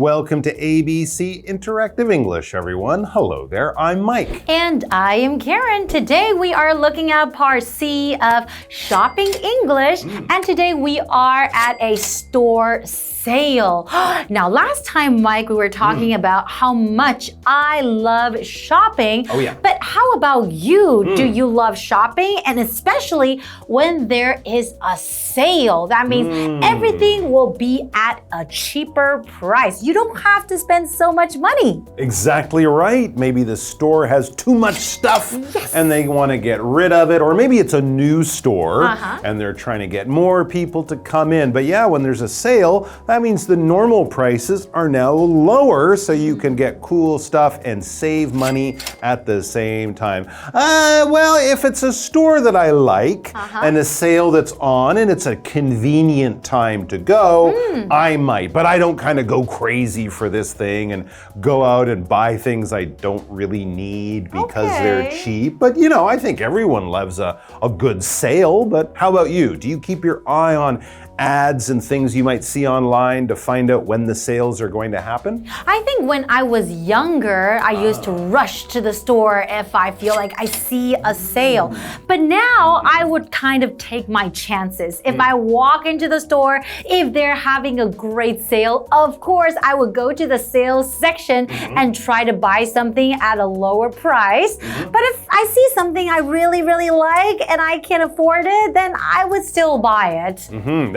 Welcome to ABC Interactive English, everyone. Hello there, I'm Mike. And I am Karen. Today we are looking at part C of Shopping English. And today we are at a store sale. Now, last time, Mike, we were talking about how much I love shopping. Oh, yeah. But how about you? Do you love shopping? And especially when there is a sale. That means everything will be at a cheaper price. You don't have to spend so much money. Exactly right. Maybe the store has too much stuff and they want to get rid of it. Or maybe it's a new store and they're trying to get more people to come in. But yeah, when there's a sale, that means the normal prices are now lower so you can get cool stuff and save money at the same time. Well, if it's a store that I like and a sale that's on and it's a convenient time to go, I might. But I don't kind of go crazy for this thing and go out and buy things I don't really need because they're cheap. But you know, I think everyone loves a good sale. But how about you? Do you keep your eye on ads and things you might see online to find out when the sales are going to happen? I think when I was younger, I used to rush to the store if I feel like I see a sale. But now I would kind of take my chances. If I walk into the store, if they're having a great sale, of course I would go to the sales section and try to buy something at a lower price. But if I see something I really like and I can afford it, then I would still buy it.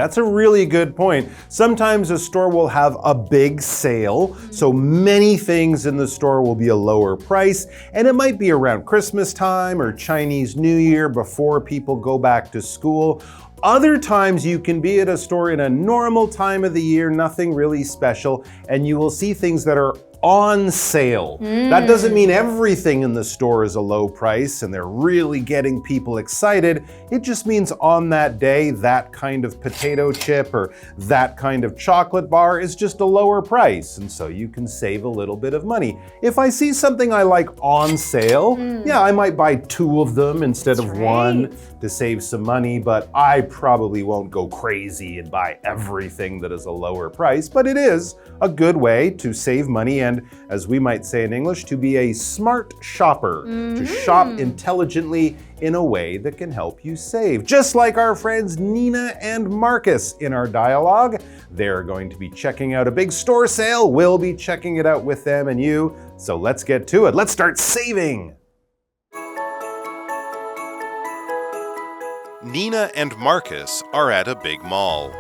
That's a really good point. Sometimes a store will have a big sale, so many things in the store will be a lower price, and it might be around Christmas time or Chinese New Year before people go back to school. Other times you can be at a store in a normal time of the year, nothing really special, and you will see things that are on sale. That doesn't mean everything in the store is a low price and they're really getting people excited. It just means on that day, that kind of potato chip or that kind of chocolate bar is just a lower price, and so you can save a little bit of money. If I see something I like on sale, yeah, I might buy 2 of them instead of 1 to save some money, but I probably won't go crazy and buy everything that is a lower price. But it is a good way to save money and, as we might say in English, to be a smart shopper, to shop intelligently in a way that can help you save. Just like our friends Nina and Marcus in our dialogue. They're going to be checking out a big store sale. We'll be checking it out with them and you. So let's get to it. Let's start saving. Nina and Marcus are at a big mall.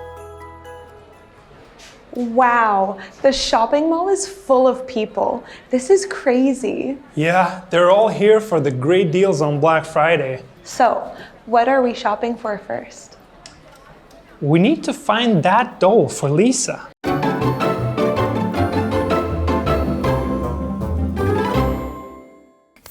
Wow, the shopping mall is full of people. This is crazy. Yeah, they're all here for the great deals on Black Friday. So, what are we shopping for first? We need to find that doll for Lisa.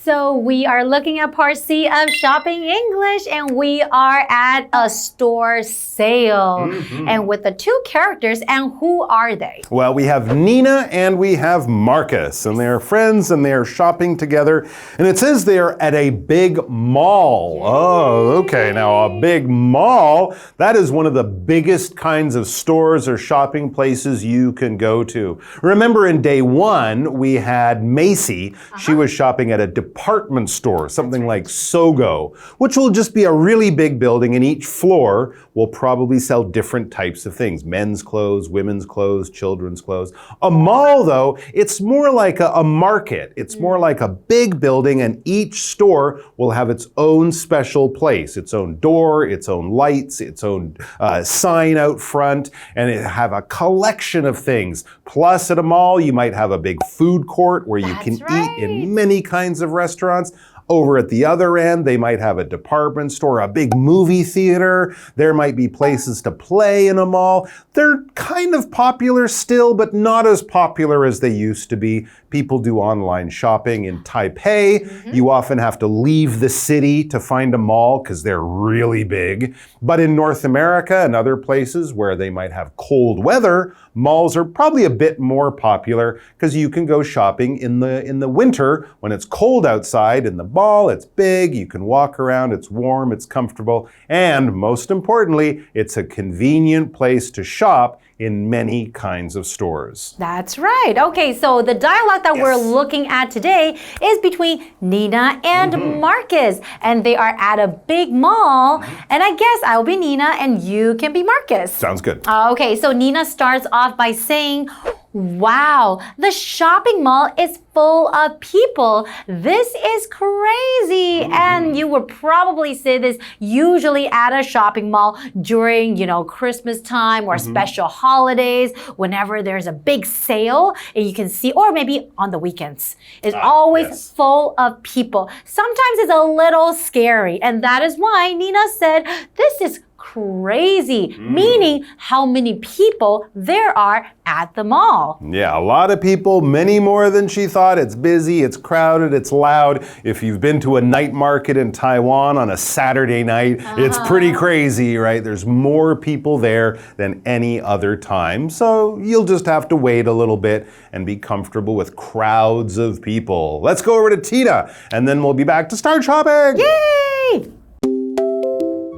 So we are looking at part C of Shopping English and we are at a store sale. And with the 2 characters, and who are they? Well, we have Nina and we have Marcus, and they're friends and they're shopping together. And it says they're at a big mall. Oh, okay. Now, a big mall, that is one of the biggest kinds of stores or shopping places you can go to. Remember in day 1, we had Macy. She was shopping at a department store, something like Sogo, which will just be a really big building, and each floor will probably sell different types of things. Men's clothes, women's clothes, children's clothes. A mall, though, it's more like a market. It's more like a big building, and each store will have its own special place, its own door, its own lights, its own sign out front, and it have a collection of things. Plus, at a mall, you might have a big food court where you can eat in many kinds of restaurants. Over at the other end, they might have a department store, a big movie theater. There might be places to play in a mall. They're kind of popular still, but not as popular as they used to be. People do online shopping in Taipei. You often have to leave the city to find a mall because they're really big. But in North America and other places where they might have cold weather, malls are probably a bit more popular because you can go shopping in the winter when it's cold outside in the mall. It's big, you can walk around, it's warm, it's comfortable, and most importantly, it's a convenient place to shop in many kinds of stores. That's right. Okay, so the dialogue that we're looking at today is between Nina and Marcus, and they are at a big mall, and I guess I will be Nina and you can be Marcus. Sounds good. Okay, so Nina starts off by saying, wow, the shopping mall is full of people. This is crazy. And you would probably say this usually at a shopping mall during, Christmas time or special holidays, whenever there's a big sale and you can see, or maybe on the weekends. It's always full of people. Sometimes it's a little scary. And that is why Nina said, this is crazy, meaning how many people there are at the mall. Yeah, a lot of people, many more than she thought. It's busy, it's crowded, it's loud. If you've been to a night market in Taiwan on a Saturday night, it's pretty crazy, right? There's more people there than any other time. So you'll just have to wait a little bit and be comfortable with crowds of people. Let's go over to Tina, and then we'll be back to start shopping. Yay!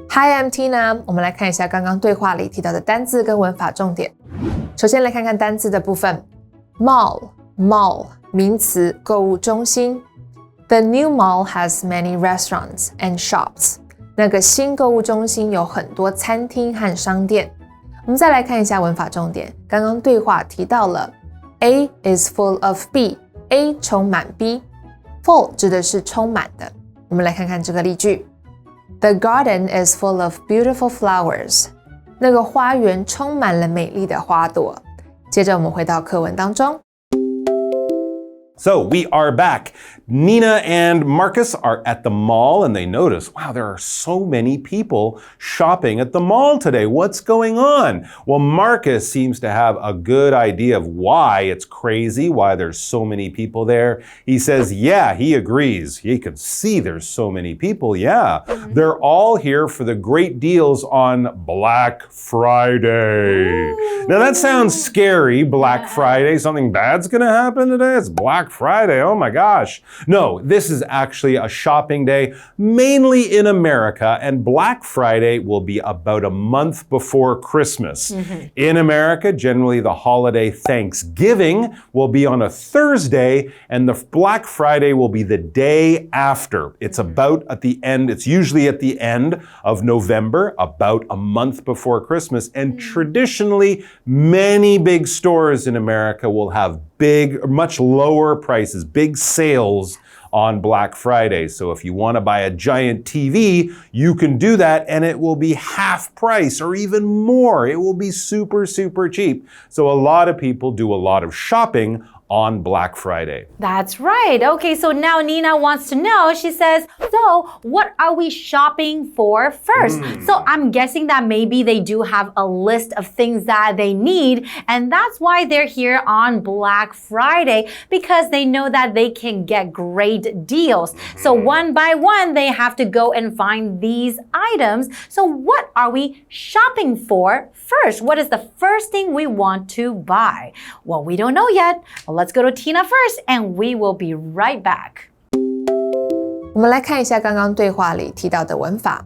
Hi, I'm Tina. 我们来看一下刚刚对话里提到的单字跟文法重点。首先来看看单字的部分。Mall 名词，购物中心。The new mall has many restaurants and shops. 那个新购物中心有很多餐厅和商店。我们再来看一下文法重点。刚刚对话提到了 A is full of B，A 充满 B。Full 指的是充满的。我们来看看这个例句。The garden is full of beautiful flowers. 那个花园充满了美丽的花朵。接着我们回到课文当中。So we are back. Nina and Marcus are at the mall and they notice, wow, there are so many people shopping at the mall today. What's going on? Well, Marcus seems to have a good idea of why it's crazy, why there's so many people there. He says, yeah, he agrees. He can see there's so many people. Yeah, they're all here for the great deals on Black Friday. Now that sounds scary, Black Friday. Something bad's gonna happen today? It's Black Friday, oh my gosh. No, this is actually a shopping day, mainly in America, and Black Friday will be about a month before Christmas. In America, generally the holiday Thanksgiving will be on a Thursday, and the Black Friday will be the day after. It's about at the end, it's usually at the end of November, about a month before Christmas, and traditionally, many big stores in America will have much lower prices, big sales on Black Friday. So if you want to buy a giant TV, you can do that and it will be half price or even more. It will be super, super cheap. So a lot of people do a lot of shopping on Black Friday. That's right. Okay, so now Nina wants to know, she says, so what are we shopping for first? So I'm guessing that maybe they do have a list of things that they need, and that's why they're here on Black Friday, because they know that they can get great deals. So one by one, they have to go and find these items. So what are we shopping for first? What is the first thing we want to buy? Well, we don't know yet. Let's go to Tina first, and we will be right back. 我们来看一下刚刚对话里提到的文法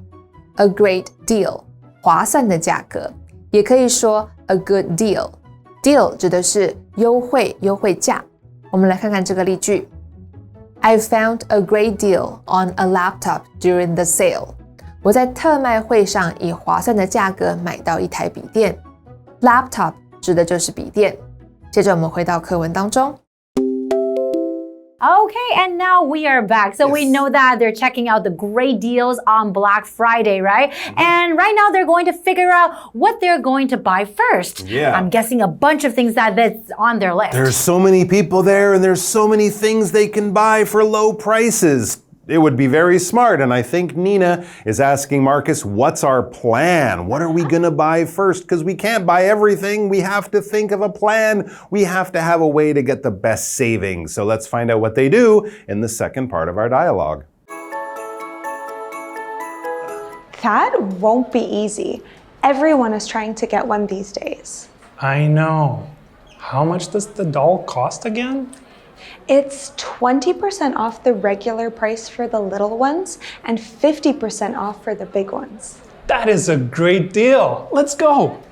A great deal 划算的价格，也可以说 a good deal Deal 指的是优惠价。我们来看看这个例句 I found a great deal on a laptop during the sale 我在特卖会上以划算的价格买到一台笔电。 Laptop 指的就是笔电。接着我们回到课文当中。Okay, and now we are back. So we know that they're checking out the great deals on Black Friday, right? And right now they're going to figure out what they're going to buy first. Yeah. I'm guessing a bunch of things that's on their list. There's so many people there and there's so many things they can buy for low prices. It would be very smart, and I think Nina is asking Marcus, what's our plan? What are we going to buy first? Because we can't buy everything. We have to think of a plan. We have to have a way to get the best savings. So let's find out what they do in the second part of our dialogue. That won't be easy. Everyone is trying to get one these days. I know. How much does the doll cost again? It's 20% off the regular price for the little ones and 50% off for the big ones. That is a great deal. Let's go.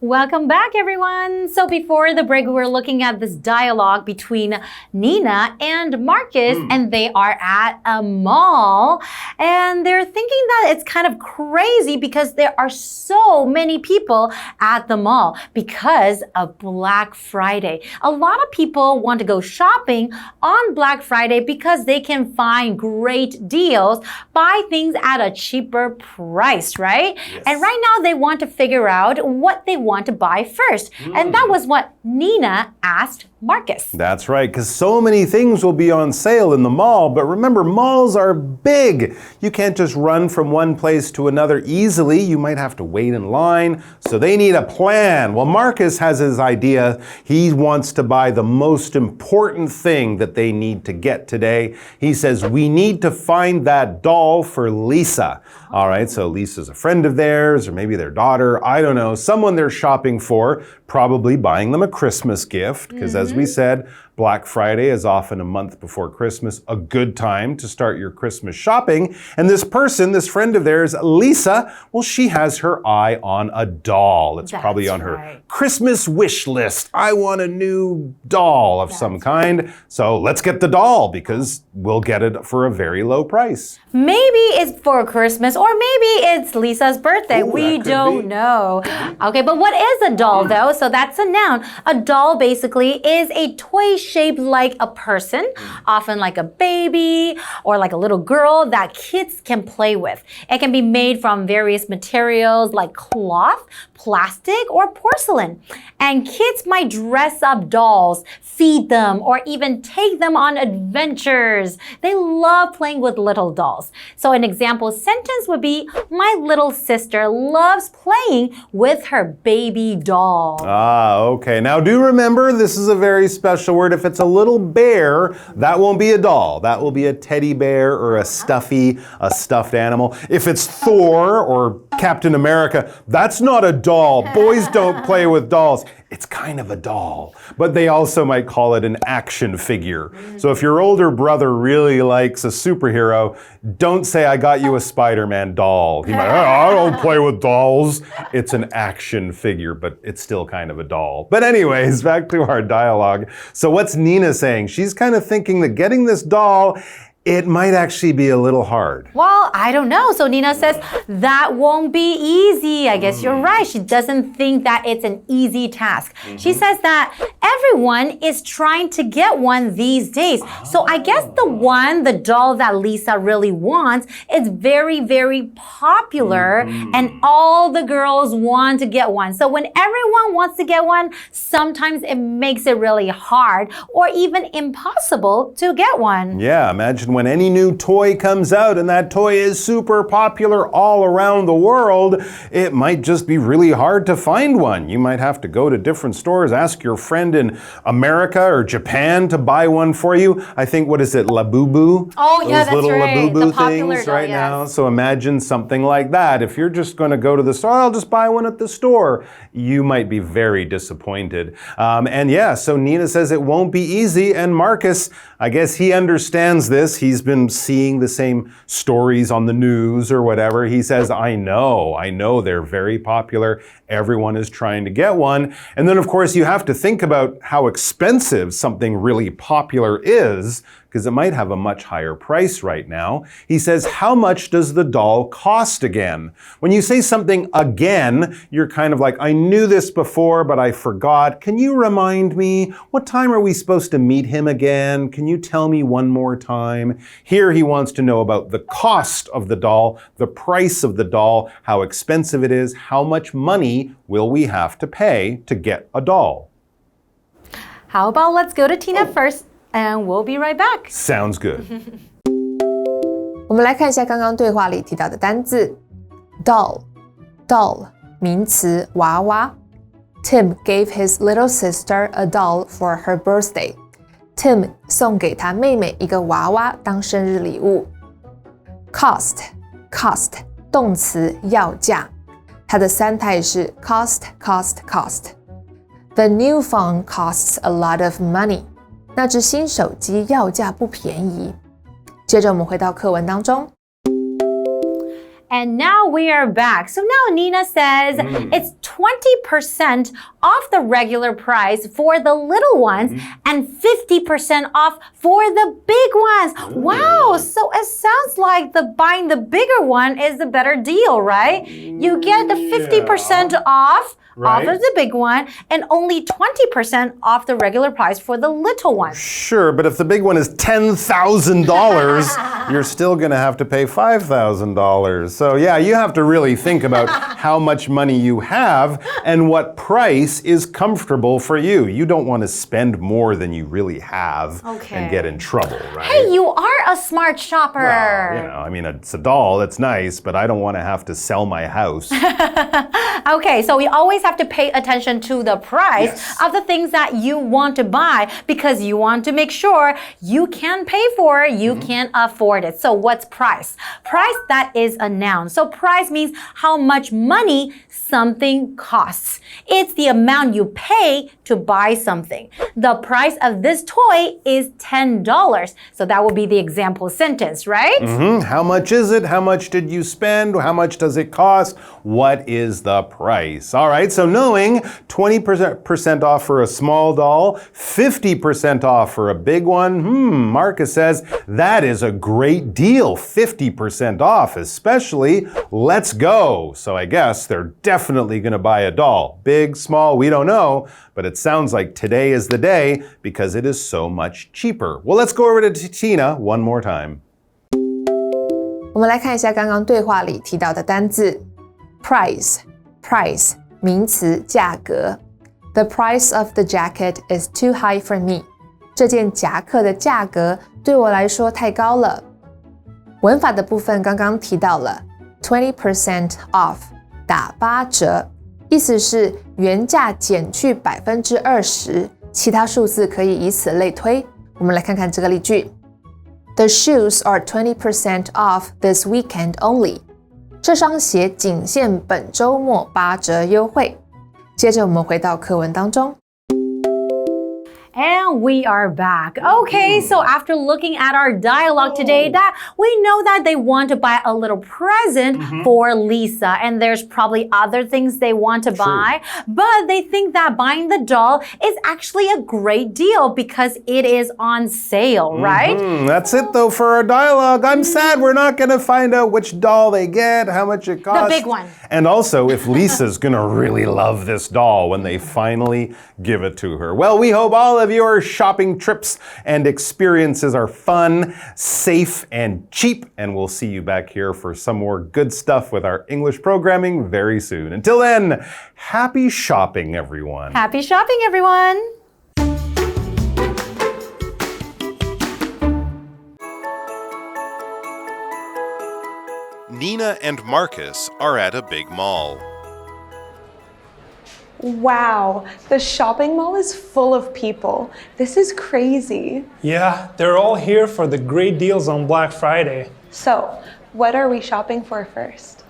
Welcome back, everyone. So before the break, we were looking at this dialogue between Nina and Marcus, and they are at a mall, and they're thinking that it's kind of crazy because there are so many people at the mall because of Black Friday. A lot of people want to go shopping on Black Friday because they can find great deals, buy things at a cheaper price, right? Yes. And right now they want to figure out what they want to buy first. And that was what Nina asked Marcus. That's right, because so many things will be on sale in the mall, but remember, malls are big. You can't just run from one place to another easily. You might have to wait in line, so they need a plan. Well, Marcus has his idea. He wants to buy the most important thing that they need to get today. He says, we need to find that doll for Lisa. All right, so Lisa's a friend of theirs, or maybe their daughter, I don't know, someone they're shopping for, probably buying them a Christmas gift, because as we said, Black Friday is often a month before Christmas, a good time to start your Christmas shopping. And this person, this friend of theirs, Lisa, well, she has her eye on a doll. It's probably on her Christmas wish list. I want a new doll of some kind. So let's get the doll because we'll get it for a very low price. Maybe it's for Christmas or maybe it's Lisa's birthday. We don't know. Okay, but what is a doll though? So that's a noun. A doll basically is a toy shaped like a person, often like a baby or like a little girl that kids can play with. It can be made from various materials like cloth, plastic, or porcelain. And kids might dress up dolls, feed them, or even take them on adventures. They love playing with little dolls. So an example sentence would be, my little sister loves playing with her baby doll. Ah, okay. Now do remember, this is a very special word. If it's a little bear, that won't be a doll. That will be a teddy bear or a stuffy, a stuffed animal. If it's Thor or Captain America, that's not a doll. Boys don't play with dolls. It's kind of a doll, but they also might call it an action figure. So if your older brother really likes a superhero, don't say, I got you a Spider-Man doll. He might, I don't play with dolls. It's an action figure, but it's still kind of a doll. But anyways, back to our dialogue. So what's Nina saying? She's kind of thinking that getting this doll, it might actually be a little hard. Well, I don't know. So Nina says that won't be easy. I guess you're right. She doesn't think that it's an easy task. She says that everyone is trying to get one these days. So I guess the doll that Lisa really wants is very, very popular and all the girls want to get one. So when everyone wants to get one, sometimes it makes it really hard or even impossible to get one. Yeah, imagine when any new toy comes out and that toy is super popular all around the world, it might just be really hard to find one. You might have to go to different stores, ask your friend in America or Japan to buy one for you. I think, what is it, Labubu? Oh, yeah, those little right. Labubu things right now. So imagine something like that. If you're just going to go to the store, I'll just buy one at the store, you might be very disappointed. And yeah, so Nina says it won't be easy, and Marcus, I guess he understands this. He's been seeing the same stories on the news or whatever. He says, I know they're very popular. Everyone is trying to get one. And then, of course, you have to think about how expensive something really popular is, because it might have a much higher price right now. He says, how much does the doll cost again? When you say something again, you're kind of like, I knew this before, but I forgot. Can you remind me? What time are we supposed to meet him again? Can you tell me one more time? Here he wants to know about the cost of the doll, the price of the doll, how expensive it is, how much money will we have to pay to get a doll? How about let's go to Tina first? And we'll be right back. Sounds good. 我们来看一下刚刚对话里提到的单字 doll 名词娃娃 Tim gave his little sister a doll for her birthday. Tim 送给他妹妹一个娃娃当生日礼物。cost cost 动词要价，它的三态是 cost cost cost。 The new phone costs a lot of money。 那只新手机要价不便宜。接着我们回到课文当中。And now we are back. So now Nina says it's 20% off the regular price for the little ones and 50% off for the big ones. Wow, so it sounds like buying the bigger one is the better deal, right? You get the 50% off of the big one and only 20% off the regular price for the little one. Sure, but if the big one is $10,000, you're still going to have to pay $5,000. So yeah, you have to really think about how much money you have and what price is comfortable for you. You don't want to spend more than you really have and get in trouble, right? Hey, you are a smart shopper. Well, I mean, it's a doll, that's nice, but I don't want to have to sell my house. Okay, so we always have to pay attention to the price of the things that you want to buy because you want to make sure you can pay for it, you can afford it. So what's price? Price, that is a noun. So price means how much money something costs. It's the amount you pay to buy something. The price of this toy is $10. So that would be the example sentence, right? How much is it? How much did you spend? How much does it cost? What is the price? All right, so knowing 20% off for a small doll, 50% off for a big one, Marcus says that is a great deal. 50% off, especially. Let's go. So I guess they're definitely going to buy a doll. Big, small, we don't know, but it sounds like today is the day because it is so much cheaper. Well, let's go over to Tina one more time. 我们来看一下刚刚对话里提到的单字 price price 名词价格 The price of the jacket is too high for me 这件夹克的价格对我来说太高了。文法的部分刚刚提到了 20% off 打8折，意思是原价减去 20%， 其他数字可以以此类推。我们来看看这个例句。The shoes are 20% off this weekend only. 这双鞋仅限本周末8折优惠。接着我们回到课文当中。And we are back. Okay, so after looking at our dialogue today, that we know that they want to buy a little present for Lisa, and there's probably other things they want to buy, but they think that buying the doll is actually a great deal because it is on sale, right? That's it though for our dialogue. I'm sad we're not going to find out which doll they get, how much it costs. The big one. And also if Lisa's going to really love this doll when they finally give it to her. Well, we hope all of your shopping trips and experiences are fun, safe, and cheap. And we'll see you back here for some more good stuff with our English programming very soon. Until then, happy shopping, everyone. Happy shopping, everyone. Nina and Marcus are at a big mall. Wow, the shopping mall is full of people. This is crazy. Yeah, they're all here for the great deals on Black Friday. So, what are we shopping for first?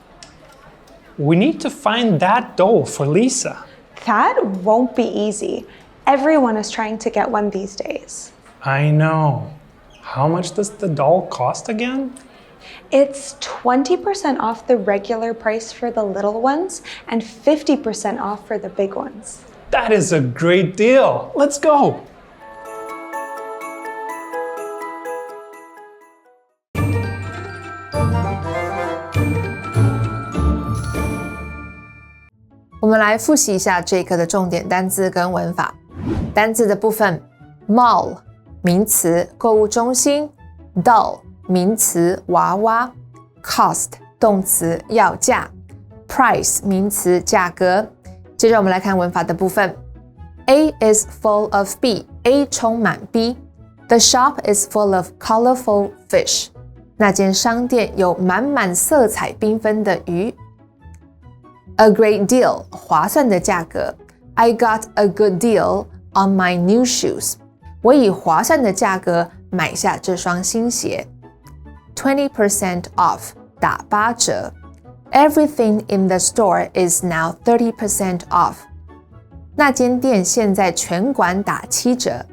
We need to find that doll for Lisa. That won't be easy. Everyone is trying to get one these days. I know. How much does the doll cost again? It's 20% off the regular price for the little ones and 50% off for the big ones. That is a great deal. Let's go.我们来复习一下这一课的重点单字跟文法。单字的部分 mall 名词购物中心 doll 名词娃娃 cost 动词要价 price 名词价格。接着我们来看文法的部分 A is full of B A 充满 B The shop is full of colorful fish 那间商店有满满色彩缤纷的鱼 A great deal 划算的价格 I got a good deal on my new shoes 我以划算的价格买下这双新鞋20% off 打8折。Everything in the store is now 30% off. 那间店现在全馆打7折。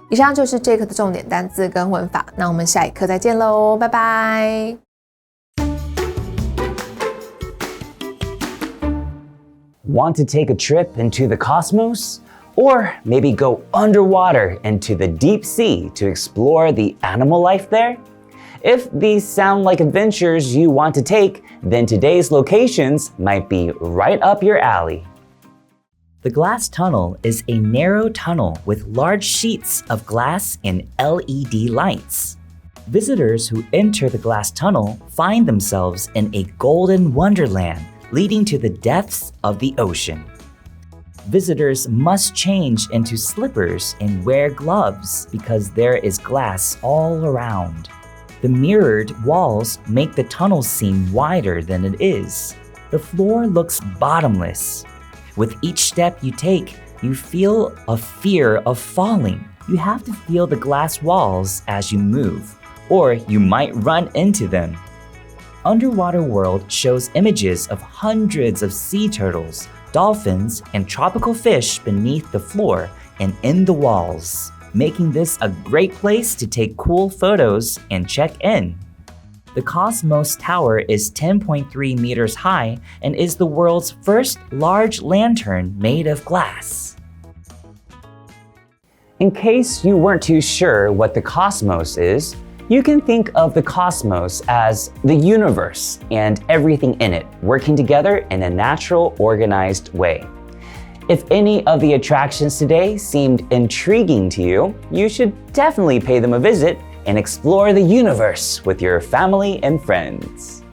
以上就是这课的重点单字跟文法，那我们下一课再见喽，拜拜。Want to take a trip into the cosmos? Or maybe go underwater into the deep sea to explore the animal life there? If these sound like adventures you want to take, then today's locations might be right up your alley. The glass tunnel is a narrow tunnel with large sheets of glass and LED lights. Visitors who enter the glass tunnel find themselves in a golden wonderland leading to the depths of the ocean. Visitors must change into slippers and wear gloves because there is glass all around. The mirrored walls make the tunnel seem wider than it is. The floor looks bottomless. With each step you take, you feel a fear of falling. You have to feel the glass walls as you move, or you might run into them. Underwater World shows images of hundreds of sea turtles, dolphins, and tropical fish beneath the floor and in the walls, making this a great place to take cool photos and check in. The Cosmos Tower is 10.3 meters high and is the world's first large lantern made of glass. In case you weren't too sure what the cosmos is, you can think of the cosmos as the universe and everything in it working together in a natural, organized way. If any of the attractions today seemed intriguing to you, you should definitely pay them a visit and explore the universe with your family and friends.